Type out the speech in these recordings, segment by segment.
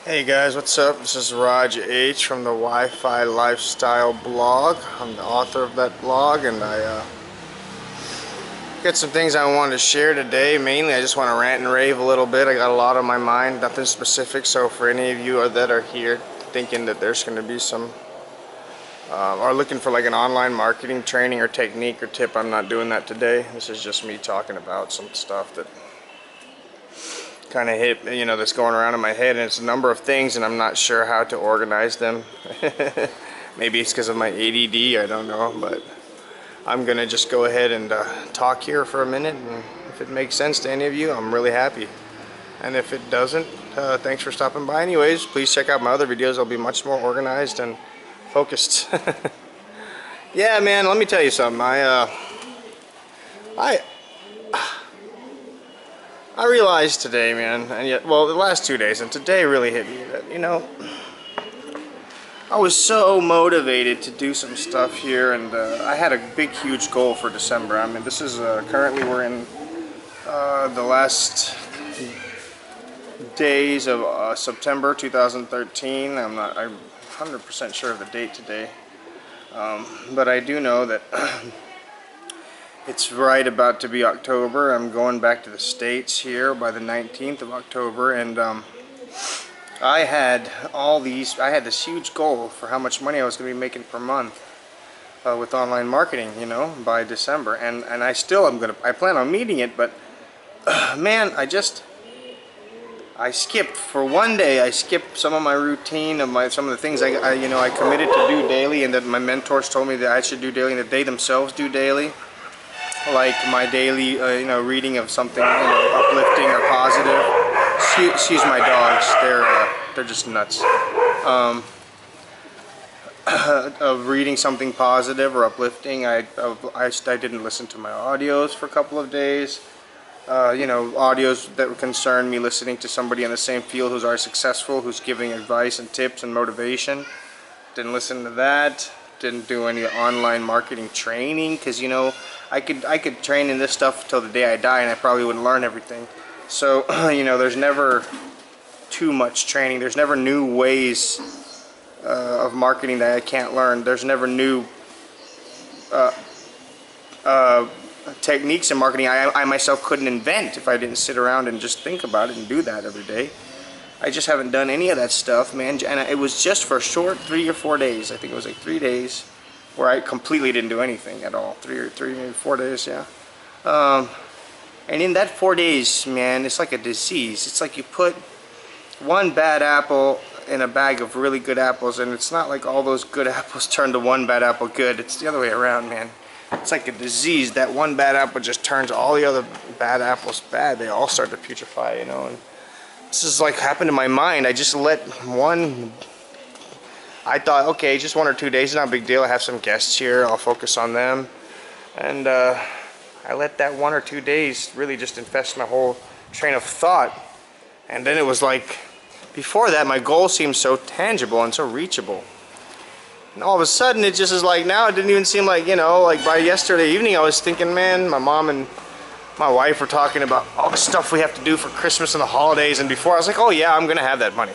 Hey guys, what's up? This is Raj H from the Wi-Fi Lifestyle blog. I'm the author of that blog, and I got some things I wanted to share today. Mainly, I just want to rant and rave a little bit. I got a lot on my mind, nothing specific. So for any of you that are here thinking that there's going to be some, or looking for like an online marketing training or technique or tip, I'm not doing that today. This is just me talking about some stuff that kind of hit, that's going around in my head, and it's a number of things, and I'm not sure how to organize them. Maybe it's because of my ADD, I don't know, but I'm gonna just go ahead and talk here for a minute, and if it makes sense to any of you, I'm really happy, and if it doesn't, thanks for stopping by. Anyways, please check out my other videos. I'll be much more organized and focused. Yeah, man, let me tell you something. I realized today, man, and yet, well, the last 2 days, and today really hit me that, I was so motivated to do some stuff here, and I had a big, huge goal for December. I mean, this is, currently we're in the last days of September 2013. I'm 100% sure of the date today, but I do know that it's right about to be October. I'm going back to the States here by the 19th of October, and I had this huge goal for how much money I was going to be making per month with online marketing, by December, and I plan on meeting it, but man, I skipped for one day. I skipped some of my routine of some of the things I committed to do daily, and that my mentors told me that I should do daily, and that they themselves do daily. Like my daily, reading of something, uplifting or positive. Excuse my dogs; they're just nuts. Of reading something positive or uplifting. I didn't listen to my audios for a couple of days. Audios that concern me listening to somebody in the same field who's already successful, who's giving advice and tips and motivation. Didn't listen to that. Didn't do any online marketing training, because I could train in this stuff till the day I die, and I probably wouldn't learn everything. So there's never too much training. There's never new ways of marketing that I can't learn. There's never new techniques in marketing I myself couldn't invent if I didn't sit around and just think about it and do that every day. I just haven't done any of that stuff, man, and it was just for a short 3 or 4 days. I think it was like 3 days where I completely didn't do anything at all. Maybe 4 days, yeah. And in that 4 days, man, it's like a disease. It's like you put one bad apple in a bag of really good apples, and it's not like all those good apples turn to one bad apple good. It's the other way around, man. It's like a disease. That one bad apple just turns all the other bad apples bad. They all start to putrefy, and this is like happened to my mind. I just let I thought, okay, just 1 or 2 days, not a big deal. I have some guests here, I'll focus on them. And I let that 1 or 2 days really just infest my whole train of thought. And then it was like, before that, my goal seemed so tangible and so reachable. And all of a sudden, it just is like, now it didn't even seem like, like by yesterday evening, I was thinking, man, my mom and my wife were talking about all the stuff we have to do for Christmas and the holidays, and before I was like, oh yeah, I'm gonna have that money.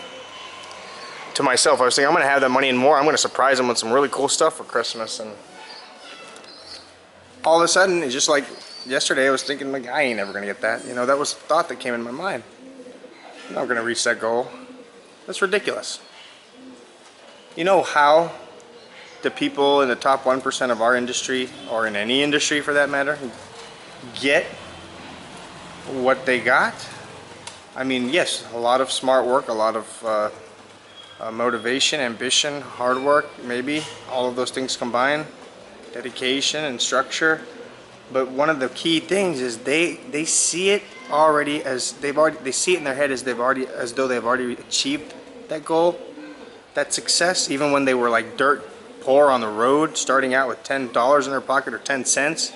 To myself, I was thinking, I'm gonna have that money and more. I'm gonna surprise them with some really cool stuff for Christmas. And all of a sudden, it's just like yesterday, I was thinking, like, I ain't never gonna get that. That was the thought that came in my mind. I'm not gonna reach that goal. That's ridiculous. You know how the people in the top 1% of our industry, or in any industry for that matter, get what they got? I mean, yes, a lot of smart work, a lot of motivation, ambition, hard work, maybe all of those things combined, dedication and structure. But one of the key things is they see it already as they see it in their head as though they've already achieved that goal, that success, even when they were like dirt poor on the road, starting out with $10 in their pocket or 10 cents.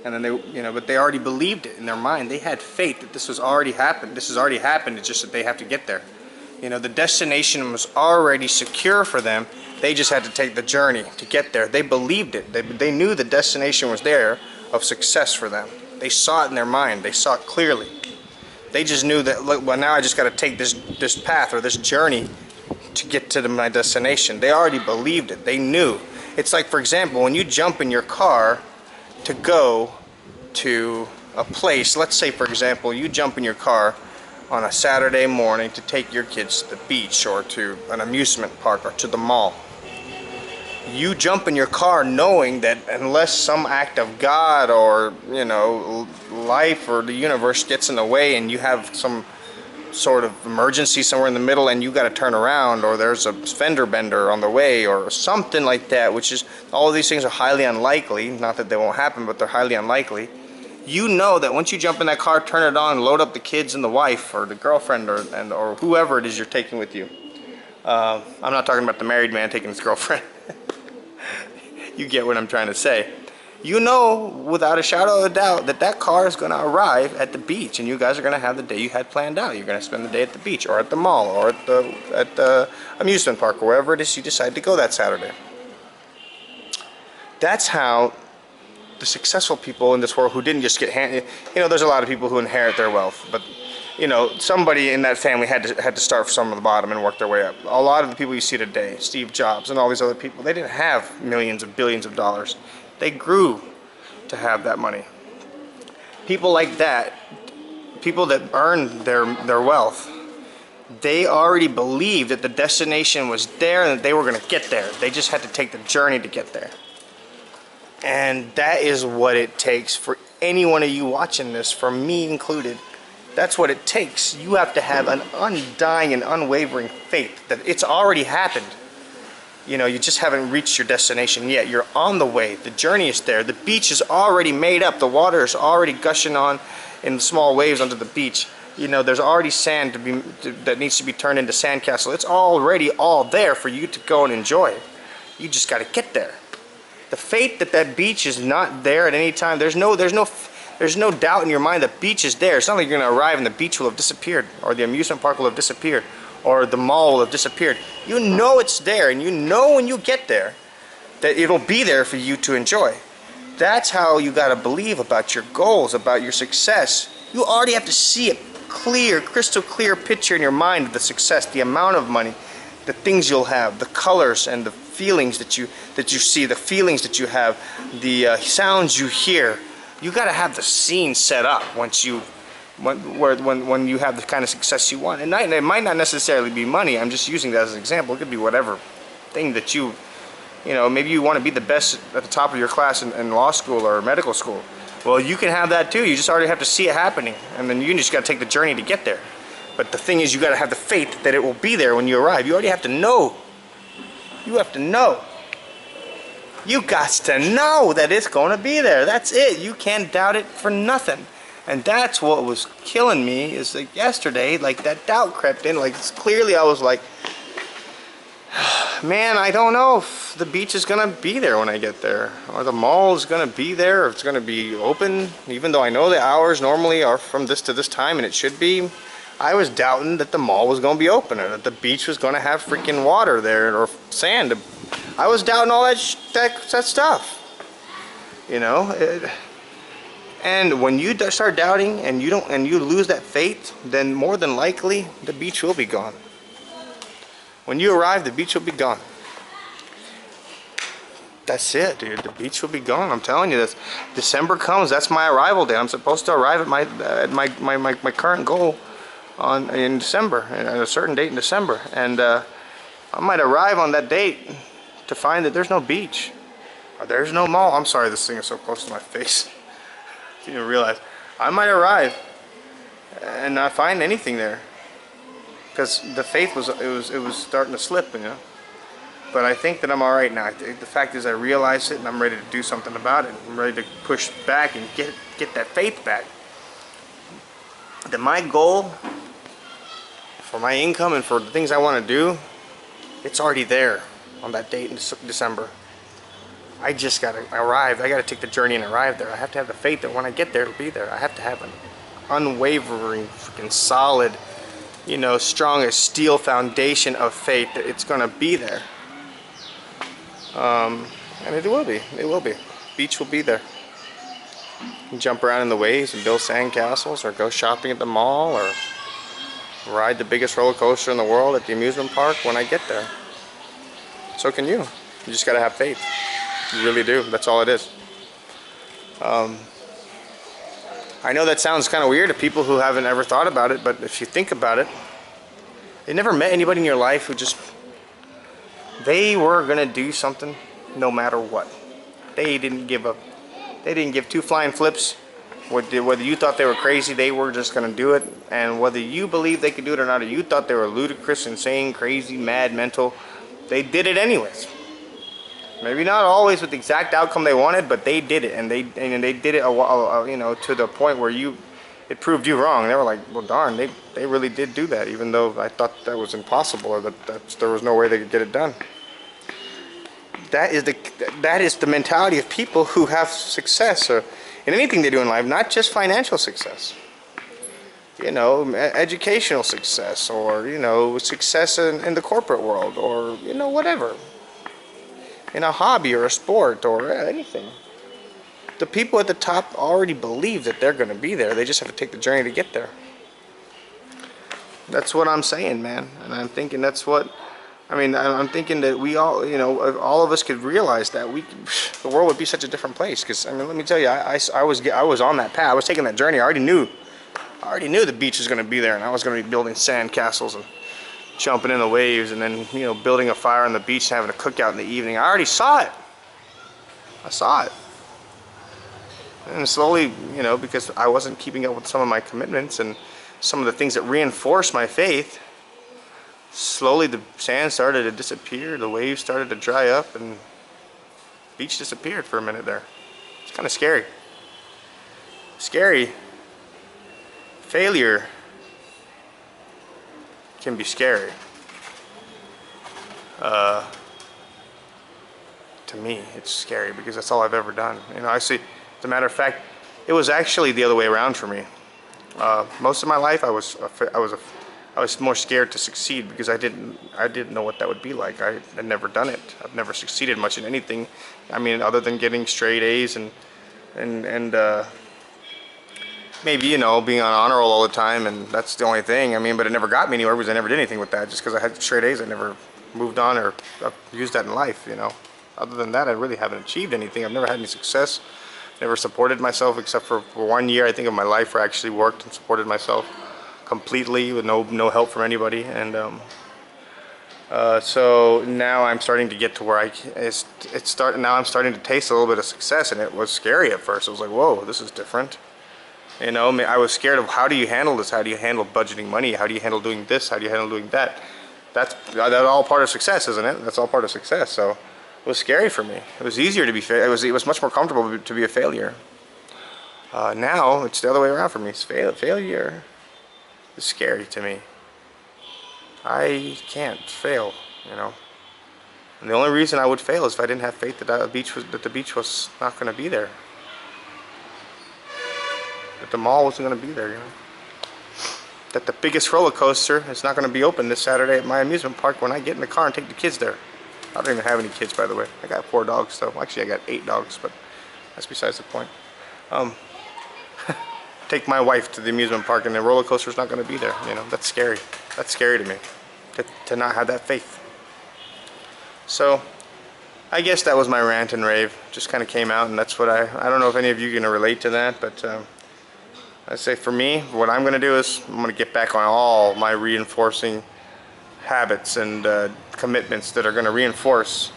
And then but they already believed it in their mind. They had faith that this was already happened. This has already happened. It's just that they have to get there. The destination was already secure for them. They just had to take the journey to get there. They believed it. They knew the destination was there of success for them. They saw it in their mind. They saw it clearly. They just knew that, look, well, now I just got to take this path or this journey to get to my destination. They already believed it. They knew. It's like, for example, when you jump in your car to go to a place, let's say, for example, you jump in your car on a Saturday morning to take your kids to the beach or to an amusement park or to the mall. You jump in your car knowing that unless some act of God or, you know, life or the universe gets in the way and you have some sort of emergency somewhere in the middle and you got to turn around, or there's a fender bender on the way or something like that, which is, all of these things are highly unlikely. Not that they won't happen, but they're highly unlikely. You know that once you jump in that car, turn it on, load up the kids and the wife or the girlfriend or whoever it is you're taking with you. I'm not talking about the married man taking his girlfriend. You get what I'm trying to say. You know without a shadow of a doubt that that car is going to arrive at the beach and you guys are going to have the day you had planned out. You're going to spend the day at the beach or at the mall or at the amusement park or wherever it is you decide to go that Saturday. That's how the successful people in this world who didn't just get handed, you know, there's a lot of people who inherit their wealth, but you know, somebody in that family had to start from the bottom and work their way up. A lot of the people you see today, Steve Jobs and all these other people, they didn't have millions of billions of dollars. They grew to have that money. People like that, people that earned their wealth, they already believed that the destination was there and that they were going to get there. They just had to take the journey to get there. And that is what it takes for any one of you watching this, for me included. That's what it takes. You have to have an undying and unwavering faith that it's already happened. You know, you just haven't reached your destination yet. You're on the way. The journey is there. The beach is already made up. The water is already gushing on in small waves onto the beach. You know, there's already sand that needs to be turned into sandcastle. It's already all there for you to go and enjoy. You just got to get there. The faith that that beach is not there at any time, there's no doubt in your mind that beach is there. It's not like you're going to arrive and the beach will have disappeared, or the amusement park will have disappeared, or the mall will have disappeared. You know it's there, and you know when you get there that it'll be there for you to enjoy. That's how you got to believe about your goals, about your success. You already have to see it clear, crystal clear picture in your mind of the success, the amount of money, the things you'll have, the colors and the feelings that you see, the feelings that you have, the sounds you hear. You got to have the scene set up when you have the kind of success you want. And it might not necessarily be money. I'm just using that as an example. It could be whatever thing that you know, maybe you want to be the best at the top of your class in law school or medical school. Well, you can have that too. You just already have to see it happening, and then you just got to take the journey to get there. But the thing is, you got to have the faith that it will be there when you arrive. You already have to know. You have to know. You got to know that it's going to be there. That's it. You can't doubt it for nothing. And that's what was killing me, is like yesterday, like that doubt crept in. Like clearly I was like, man, I don't know if the beach is going to be there when I get there. Or the mall is going to be there, or it's going to be open. Even though I know the hours normally are from this to this time, and it should be. I was doubting that the mall was going to be open, or that the beach was going to have freaking water there, or sand. I was doubting all that stuff. You know? And when you start doubting and you lose that faith, then more than likely the beach will be gone. When you arrive, the beach will be gone. That's it, dude. The beach will be gone. I'm telling you this. December comes. That's my arrival day. I'm supposed to arrive at my current goal in December, at a certain date in December, and I might arrive on that date to find that there's no beach, or there's no mall. I'm sorry, this thing is so close to my face. I didn't even realize. I might arrive and not find anything there, because the faith was starting to slip, you know. But I think that I'm all right now. The fact is, I realize it, and I'm ready to do something about it. I'm ready to push back and get that faith back. That my goal for my income and for the things I want to do, it's already there on that date in December. I just got to arrive. I got to take the journey and arrive there. I have to have the faith that when I get there, it'll be there. I have to have an unwavering, freaking solid, you know, strong as steel foundation of faith that it's going to be there. And it will be. It will be. Beach will be there. jump around in the waves and build sand castles, or go shopping at the mall, or ride the biggest roller coaster in the world at the amusement park when I get there. So can you. You just gotta have faith. You really do. That's all it is. I know that sounds kind of weird to people who haven't ever thought about it, but if you think about it, you never met anybody in your life who just, they were gonna do something no matter what. They didn't give two flying flips. Whether you thought they were crazy, they were just gonna do it. And whether you believed they could do it or not, or you thought they were ludicrous, insane, crazy, mad, mental, they did it anyways. Maybe not always with the exact outcome they wanted, but they did it, and they did it, you know, to the point where it proved you wrong. They were like, well, darn, they really did do that, even though I thought that was impossible, or that there was no way they could get it done. That is the mentality of people who have success, or in anything they do in life, not just financial success. You know, educational success, or, you know, success in the corporate world, or, you know, whatever. In a hobby or a sport or anything. The people at the top already believe that they're going to be there. They just have to take the journey to get there. That's what I'm saying, man. And I'm thinking that's what, I mean, I'm thinking that we all, you know, if all of us could realize that, the world would be such a different place. Because, I mean, let me tell you, I was on that path. I was taking that journey. I already knew the beach was going to be there, and I was going to be building sand castles and jumping in the waves, and then, you know, building a fire on the beach and having a cookout in the evening. I already saw it. I saw it. And slowly, you know, because I wasn't keeping up with some of my commitments and some of the things that reinforced my faith, slowly the sand started to disappear, the waves started to dry up, and the beach disappeared for a minute there. It's kind of scary. Scary. Failure can be scary. To me, it's scary because that's all I've ever done. You know, as a matter of fact, it was actually the other way around for me. Most of my life, I was more scared to succeed because I didn't know what that would be like. I had never done it. I've never succeeded much in anything. I mean, other than getting straight A's and maybe, you know, being on honor roll all the time, and that's the only thing. I mean, but it never got me anywhere because I never did anything with that. Just because I had straight A's, I never moved on or used that in life, you know. Other than that, I really haven't achieved anything. I've never had any success. Never supported myself except for 1 year, I think, of my life where I actually worked and supported myself completely with no help from anybody. And so now I'm starting to get to where now I'm starting to taste a little bit of success, and it was scary at first. It was like, whoa, this is different. You know, I was scared of, how do you handle this? How do you handle budgeting money? How do you handle doing this? How do you handle doing that? That's all part of success, isn't it? That's all part of success. So it was scary for me. It was easier to be it was much more comfortable to be a failure. Now it's the other way around for me. Failure is scary to me. I can't fail, you know. And the only reason I would fail is if I didn't have faith that the beach was not going to be there. That the mall wasn't going to be there, you know. That the biggest roller coaster is not going to be open this Saturday at my amusement park when I get in the car and take the kids there. I don't even have any kids, by the way. I got 4 dogs, so actually I got 8 dogs, but that's besides the point. Take my wife to the amusement park and the roller coaster's not going to be there, you know. That's scary. That's scary to me, to not have that faith. So I guess that was my rant and rave. Just kind of came out, and that's what I don't know if any of you are going to relate to that, but I say for me, what I'm going to do is I'm going to get back on all my reinforcing habits and commitments that are going to reinforce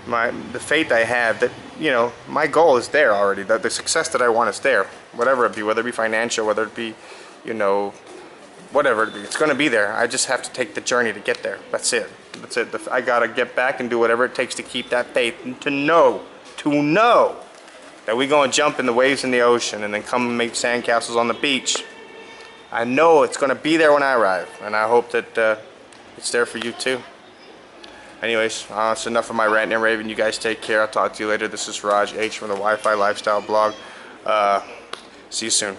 the faith I have that, you know, my goal is there already. That the success that I want is there, whatever it be, whether it be financial, whether it be, you know, whatever it be, it's going to be there. I just have to take the journey to get there. That's it. That's it. I got to get back and do whatever it takes to keep that faith and to know that we going to jump in the waves in the ocean and then come and make sandcastles on the beach. I know it's going to be there when I arrive, and I hope that it's there for you too. Anyways, that's enough of my rant and raving. You guys take care. I'll talk to you later. This is Raj H from the Wi-Fi Lifestyle blog. See you soon.